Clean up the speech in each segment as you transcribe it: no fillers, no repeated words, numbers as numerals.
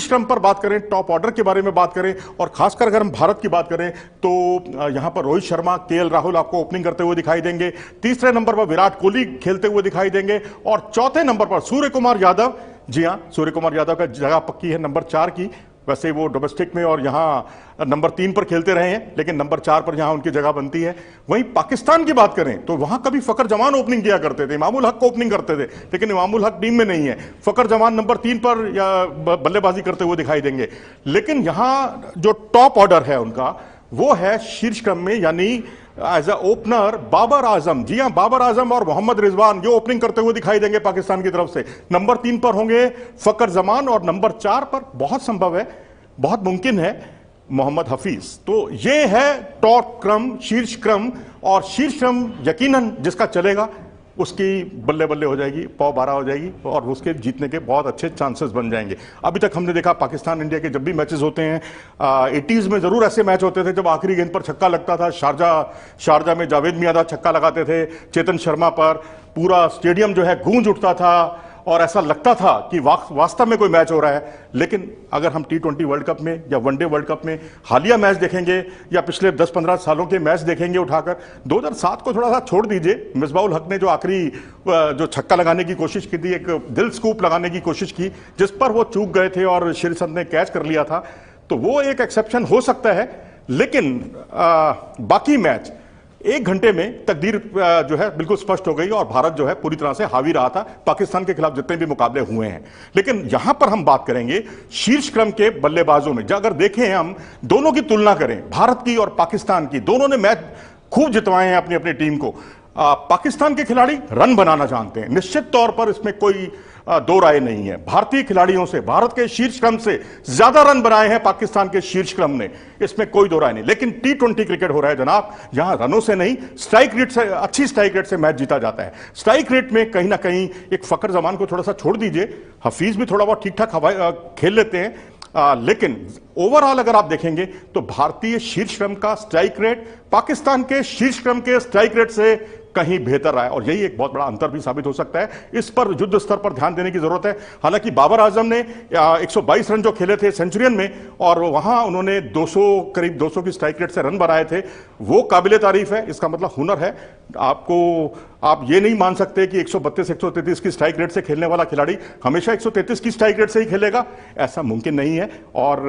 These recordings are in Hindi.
क्रम पर बात करें, टॉप ऑर्डर के बारे में बात करें और खासकर अगर हम भारत की बात करें तो यहां पर रोहित शर्मा, केएल राहुल आपको ओपनिंग करते हुए दिखाई देंगे। तीसरे नंबर पर विराट कोहली खेलते हुए दिखाई देंगे और चौथे नंबर पर सूर्य कुमार यादव। जी हां, सूर्य कुमार यादव का जगह पक्की है नंबर 4 की। वैसे वो डोमेस्टिक में और यहां नंबर 3 पर खेलते रहे हैं, लेकिन नंबर 4 पर यहां उनकी जगह बनती है। वहीं पाकिस्तान की बात करें तो वहां कभी फकर जमान ओपनिंग किया करते थे, इमामुल हक को ओपनिंग करते थे, लेकिन इमामुल हक टीम में नहीं है। फकर जमान नंबर 3 पर या बल्लेबाजी करते हुए दिखाई देंगे। लेकिन यहां जो टॉप ऑर्डर है उनका वो है शीर्ष क्रम में, यानी as a opener Babar Azam. जी हां, बाबर आजम और मोहम्मद रिजवान ये ओपनिंग करते हुए दिखाई देंगे पाकिस्तान की तरफ से। नंबर 3 पर होंगे फकर जमान और नंबर 4 पर बहुत संभव है, बहुत मुमकिन है, मोहम्मद हफीज। तो ये है टॉप क्रम, शीर्ष क्रम। और शीर्ष क्रम यकीनन जिसका चलेगा उसकी बल्ले बल्ले हो जाएगी, पौ 12 हो जाएगी और उसके जीतने के बहुत अच्छे चांसेस बन जाएंगे। अभी तक हमने देखा पाकिस्तान इंडिया के जब भी मैचेस होते हैं 80s में जरूर ऐसे मैच होते थे जब आखिरी गेंद पर छक्का लगता था। शारजा में जावेद मियांदाद छक्का लगाते थे चेतन शर्मा पर, पूरा स्टेडियम जो है गूंज उठता था और ऐसा लगता था कि वास्तव में कोई मैच हो रहा है। लेकिन अगर हम T20 वर्ल्ड कप में या वनडे वर्ल्ड कप में हालिया मैच देखेंगे या पिछले 10-15 सालों के मैच देखेंगे उठाकर, 2007 को थोड़ा सा छोड़ दीजिए, मिसबाउल हक ने जो आखिरी जो छक्का लगाने की कोशिश की थी, एक दिल स्कूप लगाने की कोशिश की जिस पर वो चूक गए थे और श्रीसंत ने कैच कर लिया था, तो वो एक एक्सेप्शन हो सकता है। लेकिन बाकी मैच 1 घंटे में तकदीर जो है बिल्कुल स्पष्ट हो गई और भारत जो है पूरी तरह से हावी रहा था पाकिस्तान के खिलाफ जितने भी मुकाबले हुए हैं। लेकिन यहां पर हम बात करेंगे शीर्ष क्रम के बल्लेबाजों में। अगर देखें हम दोनों की तुलना करें, भारत की और पाकिस्तान की, दोनों ने मैच खूब जितवाए हैं अपनी अपनी टीम को। पाकिस्तान के खिलाड़ी रन बनाना जानते हैं, निश्चित तौर पर इसमें कोई दो राय नहीं है। भारतीय खिलाड़ियों से, भारत के शीर्ष क्रम से ज्यादा रन बनाए हैं पाकिस्तान के शीर्ष क्रम ने, इसमें कोई दो राय नहीं। लेकिन T20 क्रिकेट हो रहा है जनाब, यहां रनों से नहीं, स्ट्राइक रेट से, अच्छी स्ट्राइक रेट से मैच जीता जाता है। स्ट्राइक रेट में कहीं ना कहीं एक फकर जमान को थोड़ा सा छोड़ दीजिए, हफीज भी थोड़ा बहुत ठीक ठाक खेल लेते हैं, लेकिन ओवरऑल अगर आप देखेंगे तो भारतीय शीर्ष क्रम का स्ट्राइक रेट पाकिस्तान के शीर्ष क्रम के स्ट्राइक रेट से कहीं बेहतर रहा है और यही एक बहुत बड़ा अंतर भी साबित हो सकता है। इस पर युद्ध स्तर पर ध्यान देने की जरूरत है। हालांकि बाबर आजम ने 122 रन जो खेले थे सेंचुरियन में और वहां उन्होंने 200 करीब 200 की स्ट्राइक रेट से रन बनाए थे, वो काबिले तारीफ है। इसका मतलब हुनर है। आप ये नहीं मान सकते कि 132 133 की स्ट्राइक रेट से खेलने वाला खिलाड़ी हमेशा 133 की स्ट्राइक रेट से ही खेलेगा, ऐसा मुमकिन नहीं है। और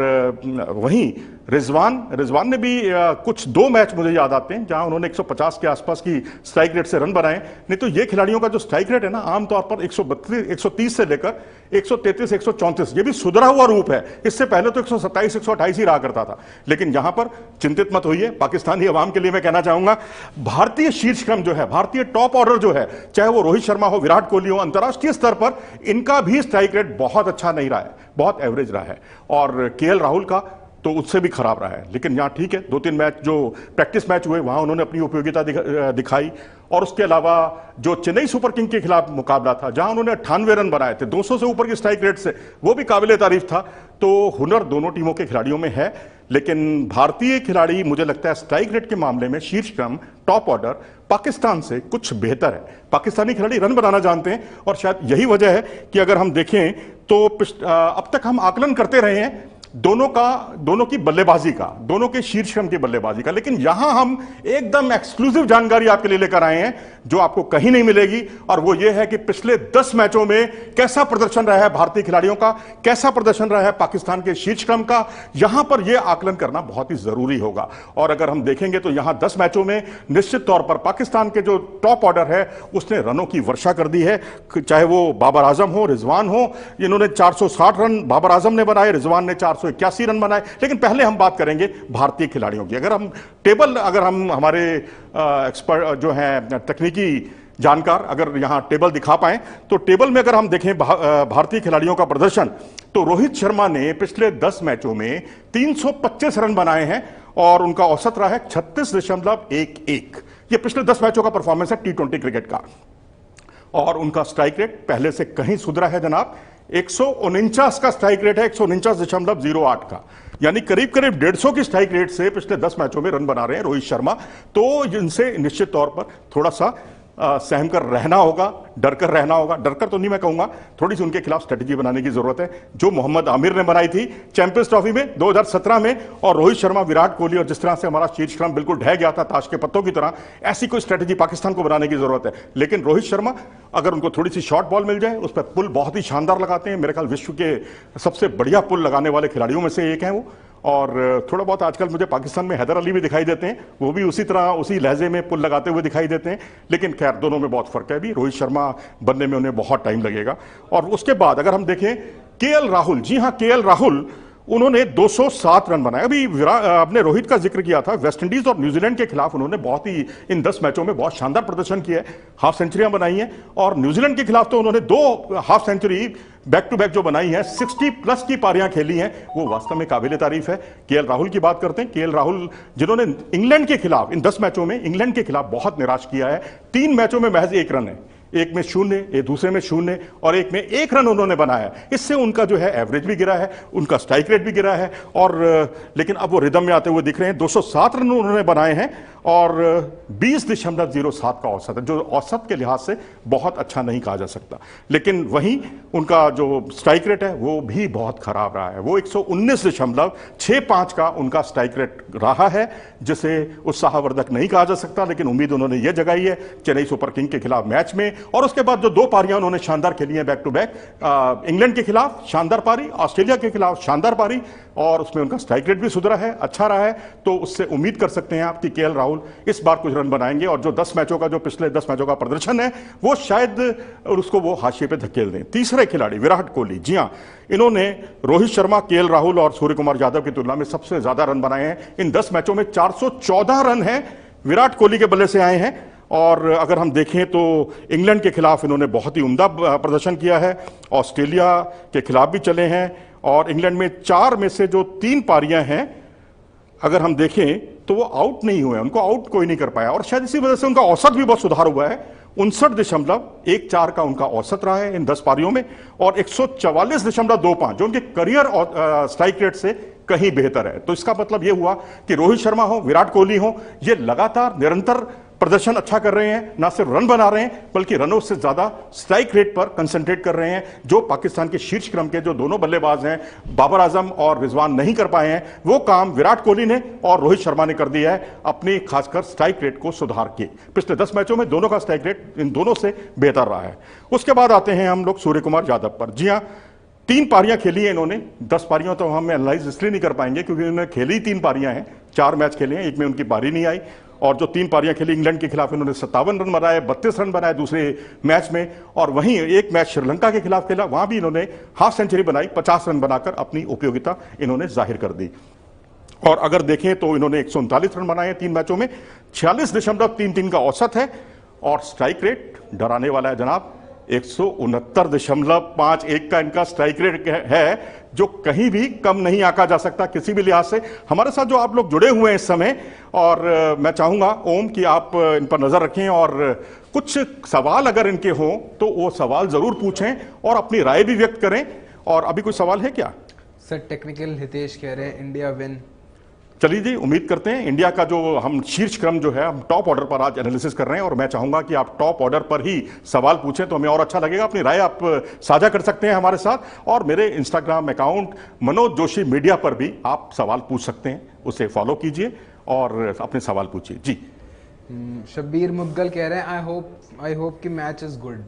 वहीं रिजवान ने भी कुछ 2 मैच मुझे याद आते हैं जहां उन्होंने 150 के आसपास की स्ट्राइक रेट से रन बनाए। नहीं तो ये खिलाड़ियों का जो स्ट्राइक रेट है ना, आमतौर पर 130 से लेकर 133 134, ये भी सुधरा हुआ रूप है। इससे पहले तो 127 128 ही रहा करता था। लेकिन यहां पर चिंतित मत होइए, पाकिस्तानी अवाम के लिए मैं कहना चाहूंगा, भारतीय शीर्ष क्रम जो है, भारतीय टॉप ऑर्डर जो है, चाहे वो रोहित शर्मा हो, विराट कोहली हो, अंतर्राष्ट्रीय स्तर पर इनका भी स्ट्राइक रेट बहुत अच्छा नहीं रहा है, बहुत एवरेज रहा है। और केएल राहुल का तो उससे भी खराब रहा है। लेकिन यहां ठीक है, 2-3 मैच जो प्रैक्टिस मैच हुए वहां उन्होंने अपनी उपयोगिता दिखाई। और उसके अलावा जो चेन्नई सुपर किंग के खिलाफ मुकाबला था जहां उन्होंने 98 रन बनाए थे 200 से ऊपर की स्ट्राइक रेट से, वो भी काबिले तारीफ था। तो हुनर दोनों टीमों के खिलाड़ियों में है। लेकिन भारतीय खिलाड़ी मुझे लगता है स्ट्राइक रेट के मामले में शीर्ष क्रम, टॉप ऑर्डर पाकिस्तान से कुछ बेहतर है। पाकिस्तानी खिलाड़ी रन बनाना जानते हैं और शायद यही वजह है कि अगर हम देखें तो अब तक हम आकलन करते रहे हैं दोनों की बल्लेबाजी का, दोनों के शीर्ष क्रम की बल्लेबाजी का। लेकिन यहां हम एकदम एक्सक्लूसिव जानकारी आपके लिए लेकर आए हैं जो आपको कहीं नहीं मिलेगी, और वो ये है कि पिछले 10 मैचों में कैसा प्रदर्शन रहा है भारतीय खिलाड़ियों का, कैसा प्रदर्शन रहा है पाकिस्तान के शीर्ष क्रम का। यहां पर यह आकलन करना बहुत ही जरूरी होगा। और अगर हम देखेंगे तो यहां 10 मैचों में निश्चित तौर पर पाकिस्तान के जो टॉप ऑर्डर है उसने रनों की वर्षा कर दी है, चाहे वो बाबर आजम हो, रिजवान हो। इन्होंने 460 रन बाबर आजम ने बनाए, रिजवान ने 481 रन बनाए। लेकिन पहले हम बात करेंगे भारतीय खिलाड़ियों की। अगर हम हमारे एक्सपर्ट जो हैं तकनीकी जानकार अगर यहां टेबल दिखा पाएं तो टेबल में अगर हम देखें भारतीय खिलाड़ियों का प्रदर्शन, तो रोहित शर्मा ने पिछले 10 मैचों में 325 रन बनाए हैं और उनका औसत रहा है 36.11। यह पिछले 10 मैचों का परफॉर्मेंस है T20 क्रिकेट का। और उनका स्ट्राइक रेट पहले से कहीं सुधरा है जनाब, 149 का स्ट्राइक रेट है, 149.08 का, यानी करीब करीब 150 की स्ट्राइक रेट से पिछले 10 मैचों में रन बना रहे हैं रोहित शर्मा। तो इनसे निश्चित तौर पर थोड़ा सा सहम कर रहना होगा, डर कर रहना होगा। डर कर तो नहीं मैं कहूंगा, थोड़ी सी उनके खिलाफ स्ट्रेटेजी बनाने की जरूरत है, जो मोहम्मद आमिर ने बनाई थी चैंपियंस ट्रॉफी में 2017 में, और रोहित शर्मा, विराट कोहली, और जिस तरह से हमारा शीर्ष क्रम बिल्कुल ढह गया था ताश के पत्तों की तरह, ऐसी कोई स्ट्रेटेजी पाकिस्तान को बनाने की जरूरत है। लेकिन रोहित शर्मा अगर उनको थोड़ी सी शॉर्ट बॉल मिल जाए, उस पर पुल बहुत ही शानदार लगाते हैं। मेरे ख्याल विश्व के सबसे बढ़िया पुल लगाने वाले खिलाड़ियों में से एक हैं वो। और थोड़ा बहुत आजकल मुझे पाकिस्तान में हैदर अली भी दिखाई देते हैं, वो भी उसी तरह उसी लहजे में पुल लगाते हुए दिखाई देते हैं। लेकिन खैर दोनों में बहुत फर्क है, भी रोहित शर्मा बनने में उन्हें बहुत टाइम लगेगा। और उसके बाद अगर हम देखें केएल राहुल, जी हां केएल राहुल, उन्होंने 207 रन बनाए। अभी आपने रोहित का जिक्र किया था, वेस्टइंडीज और न्यूजीलैंड के खिलाफ उन्होंने बहुत ही इन 10 मैचों में बहुत शानदार प्रदर्शन किया है, हाफ सेंचुरियां बनाई हैं। और न्यूजीलैंड के खिलाफ तो उन्होंने 2 half century back to back जो बनाई है, 60 प्लस की पारियां खेली हैं, वो वास्तव में काबिले तारीफ है। केएल राहुल की बात करते हैं, केएल राहुल जिन्होंने इंग्लैंड के खिलाफ इन 10 मैचों में इंग्लैंड के खिलाफ बहुत निराश किया है। 3 मैचों में महज 1 रन है, एक में 0, एक दूसरे में 0 और एक में 1 रन उन्होंने बनाया। इससे उनका जो है एवरेज भी गिरा है, उनका स्ट्राइक रेट भी गिरा है। और लेकिन अब वो रिदम में आते हुए दिख रहे हैं। 207 रन उन्होंने बनाए हैं और 20.07 का औसत है, जो औसत के लिहाज से बहुत अच्छा नहीं कहा जा सकता। लेकिन वहीं उनका जो स्ट्राइक रेट है वो भी बहुत खराब रहा है, वो 119.65 का उनका स्ट्राइक रेट रहा है, जिसे उत्साहवर्धक नहीं कहा जा सकता। लेकिन उम्मीद उन्होंने ये जगाई है चेन्नई सुपर किंग के खिलाफ मैच में। और उसके बाद जो 2 पारियां उन्होंने शानदार खेली हैं बैक टू बैक, इंग्लैंड के खिलाफ शानदार पारी, ऑस्ट्रेलिया के खिलाफ शानदार पारी, और उसमें उनका स्ट्राइक रेट भी सुधरा है, अच्छा रहा है। तो उससे उम्मीद कर सकते हैं आप कि केएल राहुल इस बार कुछ रन बनाएंगे और जो 10 मैचों का, जो पिछले 10 मैचों का प्रदर्शन है, वो शायद उसको वो हाशिए पे धकेल दें। तीसरे खिलाड़ी विराट कोहली, जी हां, इन्होंने रोहित शर्मा, केएल राहुल और सूर्य कुमार यादव की तुलना में सबसे ज्यादा रन बनाए हैं। इन 10 मैचों में 414 रन हैं विराट कोहली के बल्ले से आए हैं। और अगर हम देखें तो इंग्लैंड के खिलाफ इन्होंने बहुत ही उम्दा प्रदर्शन किया है, ऑस्ट्रेलिया के खिलाफ भी चले हैं, और इंग्लैंड में 4 में से जो 3 पारियां हैं अगर हम देखें तो वो आउट नहीं हुए, उनको आउट कोई नहीं कर पाया। और शायद इसी वजह से उनका औसत भी बहुत सुधार हुआ है, 59.14 का उनका औसत रहा है इन 10 पारियों में, और 144.25 जो उनके करियर स्ट्राइक रेट से कहीं बेहतर है। तो इसका मतलब यह हुआ कि रोहित शर्मा हो, विराट कोहली हो, ये लगातार निरंतर प्रदर्शन अच्छा कर रहे हैं, ना सिर्फ रन बना रहे हैं बल्कि रनों से ज्यादा स्ट्राइक रेट पर कंसंट्रेट कर रहे हैं, जो पाकिस्तान के शीर्ष क्रम के जो दोनों बल्लेबाज हैं बाबर आजम और रिजवान नहीं कर पाए हैं, वो काम विराट कोहली ने और रोहित शर्मा ने कर दिया है, अपनी खासकर स्ट्राइक रेट को सुधार के। पिछले 10 मैचों में दोनों का स्ट्राइक रेट इन दोनों से बेहतर रहा है। उसके बाद आते हैं हम लोग सूर्य कुमार यादव पर। जी हां, 3 पारियां खेली हैं इन्होंने, 10 पारियां तो हम एनालाइज इसलिए नहीं कर पाएंगे क्योंकि उन्होंने खेली 3 पारियां हैं, 4 मैच खेले हैं, एक में उनकी पारी नहीं आई। और जो 3 पारियां खेली इंग्लैंड के खिलाफ इन्होंने 57 रन बनाए, 32 रन बनाए दूसरे मैच में, और वहीं एक मैच श्रीलंका के खिलाफ खेला, वहां भी इन्होंने हाफ सेंचुरी बनाई, 50 रन बनाकर अपनी उपयोगिता इन्होंने जाहिर कर दी। और अगर देखें तो इन्होंने 139 रन बनाए 3 मैचों में, 46.33 का औसत है, और स्ट्राइक रेट डराने वाला है जनाब, 169.51 का इनका स्ट्राइक रेट है, जो कहीं भी कम नहीं आंका जा सकता किसी भी लिहाज से। हमारे साथ जो आप लोग जुड़े हुए हैं इस समय, और मैं चाहूंगा ओम कि आप इन पर नजर रखें और कुछ सवाल अगर इनके हों तो वो सवाल जरूर पूछें और अपनी राय भी व्यक्त करें। और अभी कोई सवाल है क्या? सर टेक्निकल हितेश कह रहे हैं इंडिया विन। चलिए जी, उम्मीद करते हैं इंडिया का जो हम शीर्ष क्रम जो है हम टॉप ऑर्डर पर आज एनालिसिस कर रहे हैं, और मैं चाहूंगा कि आप टॉप ऑर्डर पर ही सवाल पूछें तो हमें और अच्छा लगेगा। अपनी राय आप साझा कर सकते हैं हमारे साथ, और मेरे Instagram account Manoj Joshi media पर भी आप सवाल पूछ सकते हैं, उसे फॉलो कीजिए और अपने सवाल पूछिए। जी शब्बीर मुद्गल कह रहे हैं आई होप कि मैच इज गुड।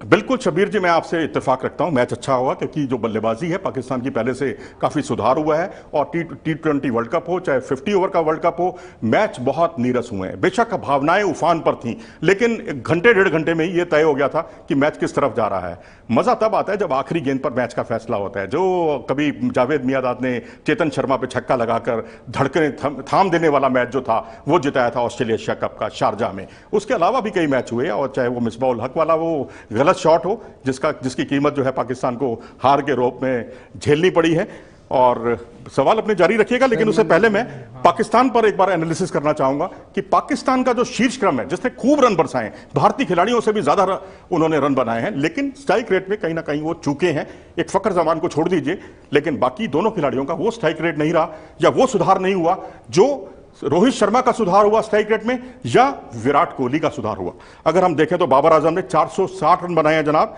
बिल्कुल शबीर जी, मैं आपसे इत्तेफाक रखता हूं, मैच अच्छा होगा क्योंकि जो बल्लेबाजी है पाकिस्तान की पहले से काफी सुधार हुआ है, और टी20 वर्ल्ड कप हो चाहे 50 ओवर का वर्ल्ड कप हो, मैच बहुत नीरस हुए हैं। बेशक भावनाएं उफान पर थीं, लेकिन घंटे 1.5 घंटे में ये तय हो गया था कि मैच किस तरफ जा रहा है। मजा तब आता है जब आखिरी गेंद पर मैच का फैसला होता है, जो कभी जावेद मियांदाद ने चेतन शर्मा पे छक्का लगाकर धड़कने थाम देने वाला मैच जो था वो जिताया था ऑस्ट्रेलिया एशिया कप का शारजा में। उसके अलावा भी कई मैच हुए, और चाहे वो मिसबाह उल हक वाला वो गलत शॉट हो जिसकी कीमत जो है पाकिस्तान को हार के रूप में झेलनी पड़ी है। और सवाल अपने जारी रखिएगा, लेकिन उससे पहले मैं पाकिस्तान पर एक बार एनालिसिस करना चाहूंगा कि पाकिस्तान का जो शीर्ष क्रम है, जिसने खूब रन बरसाए, भारतीय खिलाड़ियों से भी ज्यादा उन्होंने रन बनाए हैं, लेकिन स्ट्राइक रेट में कहीं ना कहीं वो चूके हैं। एक फखर जमान को छोड़ दीजिए, लेकिन बाकी दोनों खिलाड़ियों का वो स्ट्राइक रेट नहीं रहा या वो सुधार नहीं हुआ जो रोहित शर्मा का सुधार हुआ स्ट्राइक रेट में या विराट कोहली का सुधार हुआ? अगर हम देखें तो बाबर आजम ने 460 रन बनाए हैं जनाब।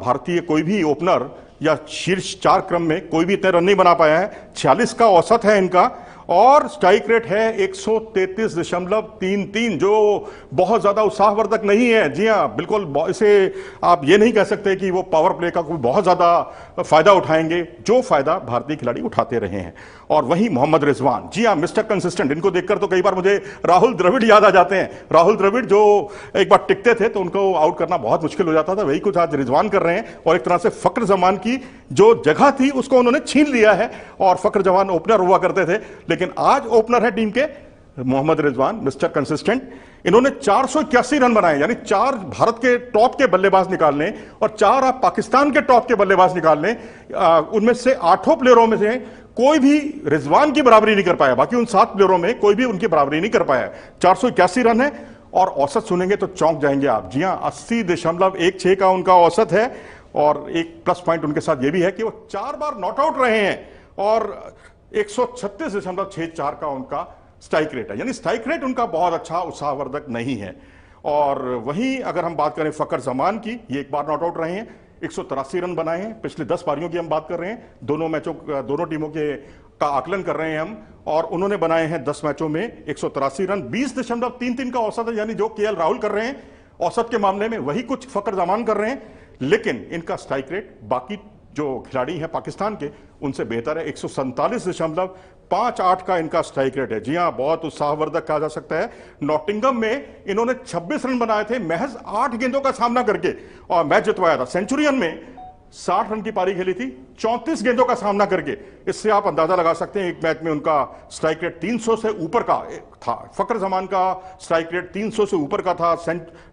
भारतीय कोई भी ओपनर या शीर्ष 4 क्रम में कोई भी इतने रन नहीं बना पाया है। 46 का औसत है इनका और स्ट्राइक रेट है 133.33, जो बहुत ज्यादा उत्साहवर्धक नहीं है। जी हां, बिल्कुल इसे आप ये नहीं कह सकते कि वो पावर प्ले का कोई बहुत ज्यादा फायदा उठाएंगे, जो फायदा भारतीय खिलाड़ी उठाते रहे हैं। और वहीं मोहम्मद रिजवान, जी हां, मिस्टर कंसिस्टेंट, इनको देखकर तो कई बार मुझे राहुल द्रविड़ याद आ जाते हैं। राहुल द्रविड़ जो एक बार टिकते थे तो उनको आउट करना बहुत मुश्किल हो जाता था, वही कुछ आज रिजवान कर रहे हैं और एक तरह से फक्र जमान की जो जगह थी उसको उन्होंने छीन लिया है। और फक्र जमान ओपनर हुआ करते थे, लेकिन आज ओपनर है टीम के मोहम्मद रिजवान, मिस्टर कंसिस्टेंट। इन्होंने 481 रन बनाए, यानी 4 भारत के टॉप के बल्लेबाज निकाल लें और 4 आप पाकिस्तान के टॉप के बल्लेबाज निकाल लें, उनमें से 8 प्लेयरों में से कोई भी रिजवान की बराबरी नहीं कर पाया। बाकी उन 7 प्लेयरों में कोई भी उनकी बराबरी नहीं कर पाया। 481 रन है और औसत सुनेंगे तो चौंक जाएंगे आप। जी हां, 80.16 का उनका औसत है। और एक प्लस पॉइंट उनके साथ यह भी है कि वो 4 बार नॉट आउट रहे हैं और 136.64 का उनका स्ट्राइक रेट है, यानी स्ट्राइक रेट उनका बहुत अच्छा उत्साहवर्धक नहीं है। और वहीं अगर हम बात करें फकर जमान की, ये एक बार नॉट आउट रहे हैं, 183 रन बनाए हैं। पिछले 10 पारियों की हम बात कर रहे हैं, दोनों मैचों दोनों टीमों के का आकलन कर रहे हैं हम, और उन्होंने बनाए हैं 10 मैचों में 183 रन। 20.33 का औसत है, यानी जो केएल राहुल कर रहे हैं औसत के मामले में वही कुछ फकर जमान कर रहे हैं। लेकिन इनका स्ट्राइक रेट बाकी जो खिलाड़ी हैं पाकिस्तान के उनसे बेहतर है। 147.58 का इनका स्ट्राइक रेट है। जी हां, बहुत उत्साहवर्धक कहा जा सकता है। नॉटिंगम में इन्होंने 26 रन बनाए थे महज 8 गेंदों का सामना करके और मैच जितवाया था। सेंचुरियन में 60 रन की पारी खेली थी 34 गेंदों का सामना करके। इससे आप अंदाजा लगा सकते हैं एक मैच में उनका स्ट्राइक रेट 300 से ऊपर का था। फकर जमान का स्ट्राइक रेट 300 से ऊपर का था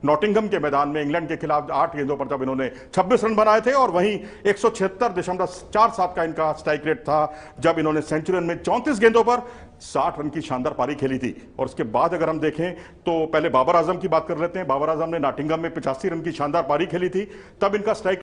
नॉटिंघम के मैदान में इंग्लैंड के खिलाफ 8 गेंदों पर, जब इन्होंने 26 रन बनाए थे। और वहीं 176.47 का इनका स्ट्राइक रेट था जब इन्होंने सेंचुरियन में 34 गेंदों पर 60 रन की शानदार पारी खेली थी। और उसके बाद अगर हम देखें तो पहले बाबर आजम की बात कर लेते हैं। बाबर आजम ने नॉटिंघम में 85 रन की शानदार पारी खेली थी, तब इनका स्ट्राइक